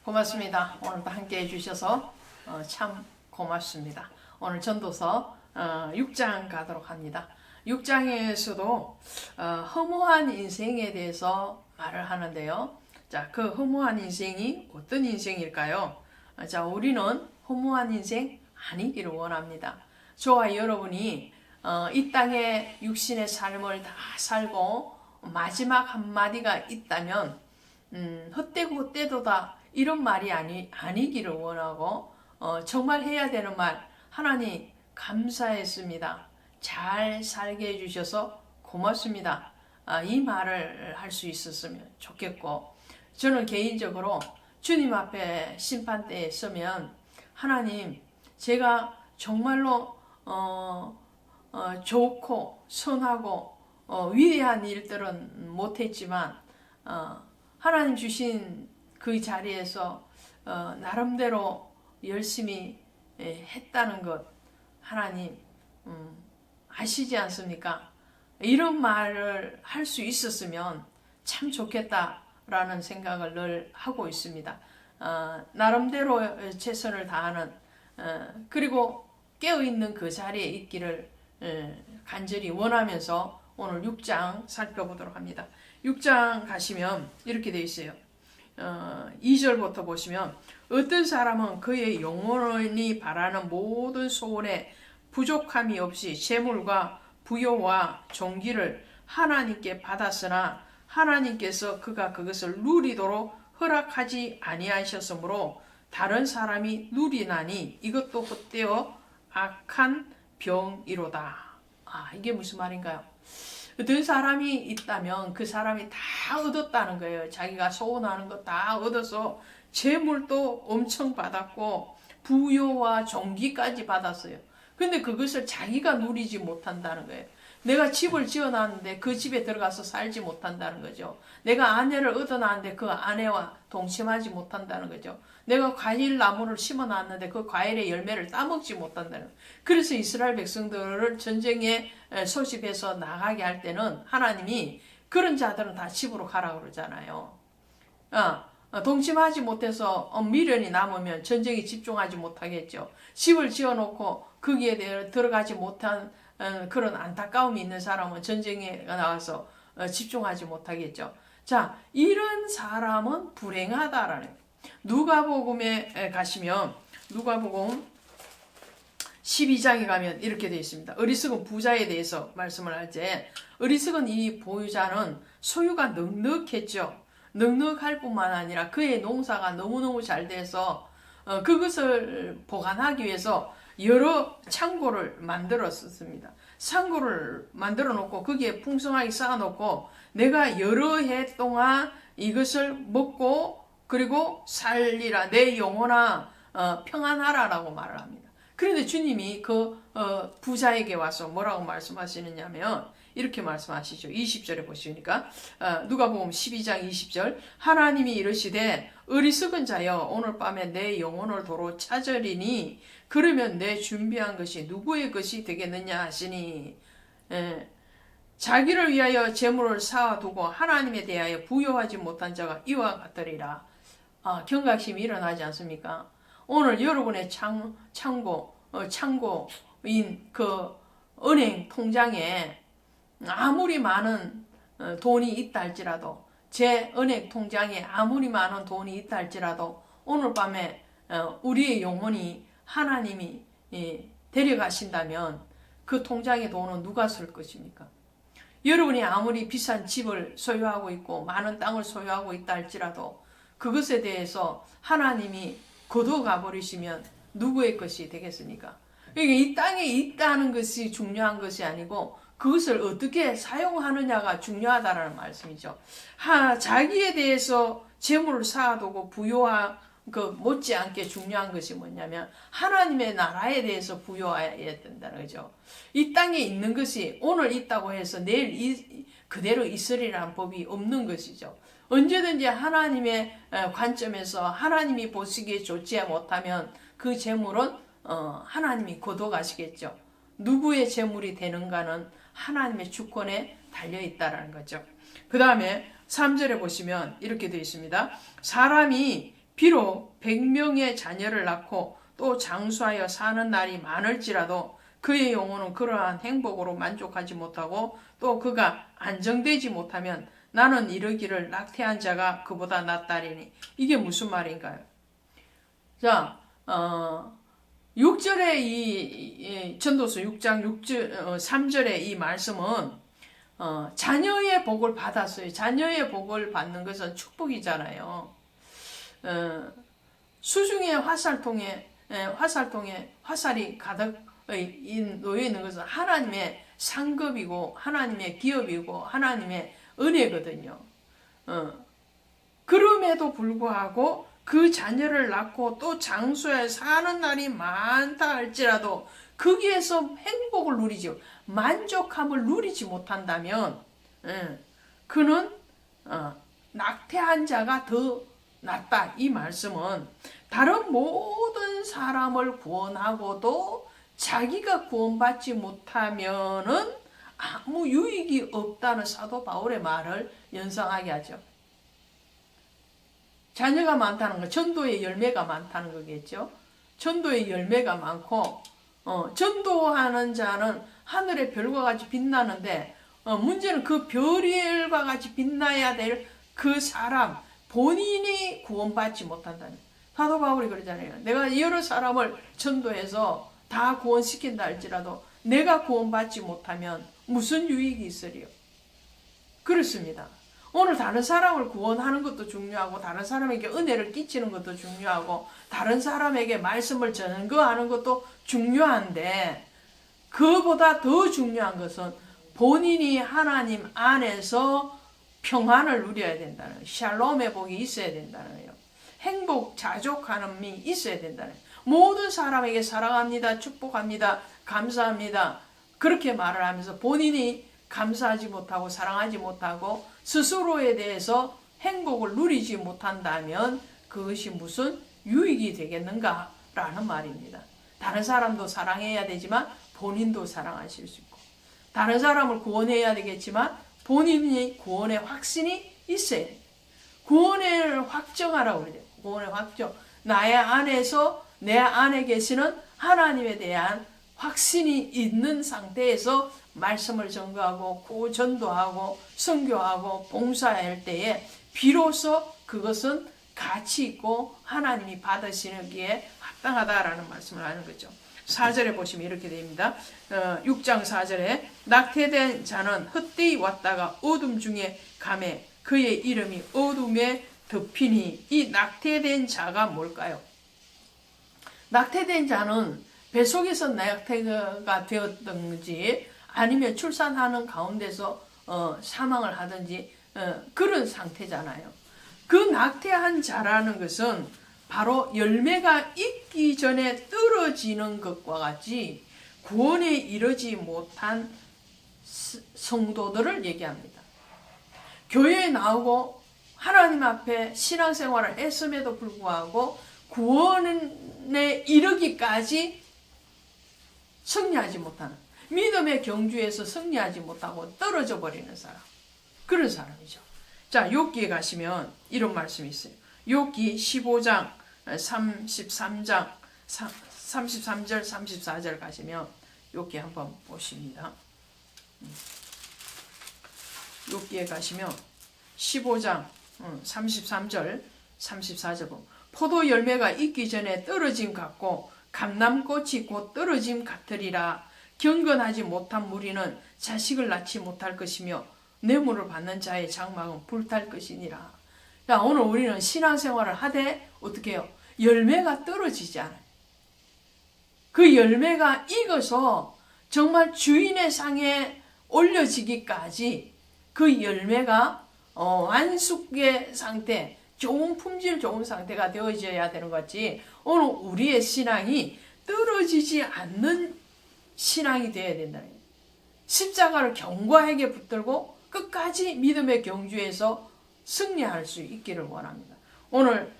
고맙습니다. 오늘도 함께 해주셔서 참 고맙습니다. 오늘 전도서 6장 가도록 합니다. 6장에서도 허무한 인생에 대해서 말을 하는데요. 자, 그 허무한 인생이 어떤 인생일까요? 자, 우리는 허무한 인생 아니기를 원합니다. 저와 여러분이 이 땅에 육신의 삶을 다 살고 마지막 한마디가 있다면 헛되고 헛되도다 이런 말이 아니기를 원하고 정말 해야 되는 말, 하나님 감사했습니다. 잘 살게 해주셔서 고맙습니다. 이 말을 할 수 있었으면 좋겠고, 저는 개인적으로 주님 앞에 심판대에 서면 하나님, 제가 정말로 좋고 선하고 위대한 일들은 못했지만 하나님 주신 그 자리에서 나름대로 열심히 했다는 것 하나님 아시지 않습니까? 이런 말을 할 수 있었으면 참 좋겠다라는 생각을 늘 하고 있습니다. 나름대로 최선을 다하는 그리고 깨어있는 그 자리에 있기를 간절히 원하면서 오늘 6장 살펴보도록 합니다. 6장 가시면 이렇게 되어 있어요. 2절부터 보시면 어떤 사람은 그의 영혼이 바라는 모든 소원에 부족함이 없이 재물과 부요와 존귀를 하나님께 받았으나 하나님께서 그가 그것을 누리도록 허락하지 아니하셨으므로 다른 사람이 누리나니 이것도 헛되어 악한 병이로다. 이게 무슨 말인가요? 어떤 사람이 있다면 그 사람이 다 얻었다는 거예요. 자기가 소원하는 거 다 얻어서 재물도 엄청 받았고 부요와 존귀까지 받았어요. 근데 그것을 자기가 누리지 못한다는 거예요. 내가 집을 지어놨는데 그 집에 들어가서 살지 못한다는 거죠. 내가 아내를 얻어놨는데 그 아내와 동침하지 못한다는 거죠. 내가 과일 나무를 심어놨는데 그 과일의 열매를 따먹지 못한다는 거예요. 그래서 이스라엘 백성들을 전쟁에 소집해서 나가게 할 때는 하나님이 그런 자들은 다 집으로 가라고 그러잖아요. 동침하지 못해서 미련이 남으면 전쟁에 집중하지 못하겠죠. 집을 지어놓고 거기에 들어가지 못한 그런 안타까움이 있는 사람은 전쟁에 나가서 집중하지 못하겠죠. 자, 이런 사람은 불행하다라는 거예요. 누가복음에 가시면 누가복음 12장에 가면 이렇게 되어 있습니다. 어리석은 부자에 대해서 말씀을 할 때 어리석은 이 부자는 소유가 넉넉했죠. 넉넉할 뿐만 아니라 그의 농사가 너무너무 잘 돼서 그것을 보관하기 위해서 여러 창고를 만들었습니다. 창고를 만들어 놓고 거기에 풍성하게 쌓아 놓고 내가 여러 해 동안 이것을 먹고 그리고 살리라, 내 영혼아 평안하라라고 말을 합니다. 그런데 주님이 그 부자에게 와서 뭐라고 말씀하시느냐면 이렇게 말씀하시죠. 20절에 보시니까 누가복음 12장 20절 하나님이 이르시되 어리석은 자여 오늘 밤에 내 영혼을 도로 찾으리니 그러면 내 준비한 것이 누구의 것이 되겠느냐 하시니 자기를 위하여 재물을 쌓아두고 하나님에 대하여 부여하지 못한 자가 이와 같으리라. 경각심이 일어나지 않습니까? 오늘 여러분의 창고인 그 은행 통장에 아무리 많은 돈이 있다 할지라도 제 은행 통장에 아무리 많은 돈이 있다 할지라도 오늘 밤에 우리의 영혼이 하나님이 데려가신다면 그 통장의 돈은 누가 쓸 것입니까? 여러분이 아무리 비싼 집을 소유하고 있고 많은 땅을 소유하고 있다 할지라도 그것에 대해서 하나님이 거둬가 버리시면 누구의 것이 되겠습니까? 그러니까 이 땅에 있다는 것이 중요한 것이 아니고 그것을 어떻게 사용하느냐가 중요하다라는 말씀이죠. 자기에 대해서 재물을 쌓아두고 부요와 못지않게 중요한 것이 뭐냐면 하나님의 나라에 대해서 부요해야 된다는 거죠. 이 땅에 있는 것이 오늘 있다고 해서 내일 그대로 있으리라는 법이 없는 것이죠. 언제든지 하나님의 관점에서 하나님이 보시기에 좋지 못하면 그 재물은 하나님이 거둬가시겠죠. 누구의 재물이 되는가는 하나님의 주권에 달려있다라는 거죠. 그 다음에 3절에 보시면 이렇게 되어 있습니다. 사람이 비록 100명의 자녀를 낳고 또 장수하여 사는 날이 많을지라도 그의 영혼은 그러한 행복으로 만족하지 못하고 또 그가 안정되지 못하면 나는 이르기를 낙태한 자가 그보다 낫다리니. 이게 무슨 말인가요? 자, 6절의 이 전도서 6장 3절의 이 말씀은 자녀의 복을 받았어요. 자녀의 복을 받는 것은 축복이잖아요. 수중에 화살통에 화살이 가득 놓여 있는 것은 하나님의 상급이고 하나님의 기업이고 하나님의 은혜거든요. 그럼에도 불구하고 그 자녀를 낳고 또 장수에 사는 날이 많다 할지라도 거기에서 행복을 누리지, 만족함을 누리지 못한다면 그는 낙태한 자가 더 낫다. 이 말씀은 다른 모든 사람을 구원하고도 자기가 구원받지 못하면은 아무 유익이 없다는 사도 바울의 말을 연상하게 하죠. 자녀가 많다는 거, 전도의 열매가 많다는 거겠죠. 전도의 열매가 많고 전도하는 자는 하늘의 별과 같이 빛나는데 문제는 그 별과 같이 빛나야 될 그 사람 본인이 구원받지 못한다는. 사도 바울이 그러잖아요. 내가 여러 사람을 전도해서 다 구원시킨다 할지라도 내가 구원받지 못하면 무슨 유익이 있으리요? 그렇습니다. 오늘 다른 사람을 구원하는 것도 중요하고 다른 사람에게 은혜를 끼치는 것도 중요하고 다른 사람에게 말씀을 전거하는 것도 중요한데 그보다 더 중요한 것은 본인이 하나님 안에서 평안을 누려야 된다는 거예요. 샬롬의 복이 있어야 된다는 거예요. 행복, 자족함이 있어야 된다는 거예요. 모든 사람에게 사랑합니다, 축복합니다, 감사합니다 그렇게 말을 하면서 본인이 감사하지 못하고 사랑하지 못하고 스스로에 대해서 행복을 누리지 못한다면 그것이 무슨 유익이 되겠는가라는 말입니다. 다른 사람도 사랑해야 되지만 본인도 사랑하실 수 있고 다른 사람을 구원해야 되겠지만 본인이 구원의 확신이 있어야 돼요. 구원을 확정하라고 그래요. 구원의 확정. 나의 안에서 내 안에 계시는 하나님에 대한 확신이 있는 상태에서 말씀을 전거하고 전도하고 선교하고 봉사할 때에 비로소 그것은 가치 있고 하나님이 받으시기에 합당하다라는 말씀을 하는 거죠. 4절에 보시면 이렇게 됩니다. 6장 4절에 낙태된 자는 헛되이 왔다가 어둠 중에 가매 그의 이름이 어둠에 덮이니. 이 낙태된 자가 뭘까요? 낙태된 자는 뱃속에서 낙태가 되었든지 아니면 출산하는 가운데서 사망을 하든지 그런 상태잖아요. 그 낙태한 자라는 것은 바로 열매가 있기 전에 떨어지는 것과 같이 구원에 이르지 못한 성도들을 얘기합니다. 교회에 나오고 하나님 앞에 신앙생활을 했음에도 불구하고 구원에 이르기까지 승리하지 못하는, 믿음의 경주에서 승리하지 못하고 떨어져 버리는 사람, 그런 사람이죠. 자, 욥기에 가시면 이런 말씀이 있어요. 욥기 15장 33장 33절 34절 가시면 욥기 한번 보십니다. 욥기에 가시면 15장 33절 34절 보면 포도 열매가 익기 전에 떨어짐 같고 감람꽃이 곧 떨어짐 같으리라. 경건하지 못한 무리는 자식을 낳지 못할 것이며 뇌물을 받는 자의 장막은 불탈 것이니라. 자, 오늘 우리는 신앙생활을 하되 어떻게 해요? 열매가 떨어지지 않아요. 그 열매가 익어서 정말 주인의 상에 올려지기까지 그 열매가 완숙의 상태, 좋은 품질 좋은 상태가 되어져야 되는 것 같지. 오늘 우리의 신앙이 떨어지지 않는 신앙이 되어야 된다는 거예요. 십자가를 견고하게 붙들고 끝까지 믿음의 경주에서 승리할 수 있기를 원합니다. 오늘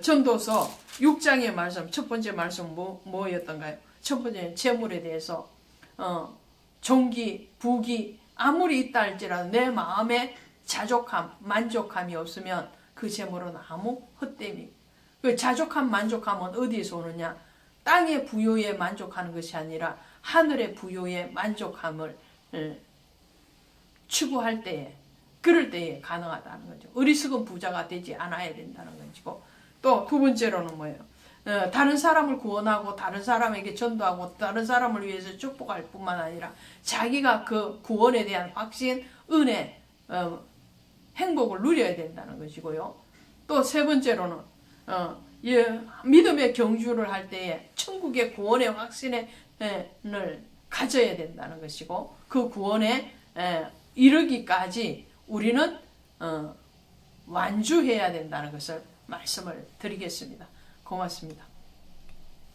전도서 6장의 말씀, 첫 번째 말씀 뭐였던가요? 첫 번째는 재물에 대해서 종기, 부기 아무리 있다 할지라도 내 마음에 자족함, 만족함이 없으면 그 재물은 아무 헛됨이 그 자족함, 만족함은 어디에서 오느냐? 땅의 부요에 만족하는 것이 아니라 하늘의 부요에 만족함을 추구할 때에, 그럴 때에 가능하다는 거죠. 어리석은 부자가 되지 않아야 된다는 것이고, 또 두 번째로는 뭐예요? 다른 사람을 구원하고 다른 사람에게 전도하고 다른 사람을 위해서 축복할 뿐만 아니라 자기가 그 구원에 대한 확신, 은혜, 행복을 누려야 된다는 것이고요. 또 세 번째로는 믿음의 경주를 할 때에 천국의 구원의 확신을 가져야 된다는 것이고, 그 구원에 이르기까지 우리는 완주해야 된다는 것을 말씀을 드리겠습니다. 고맙습니다.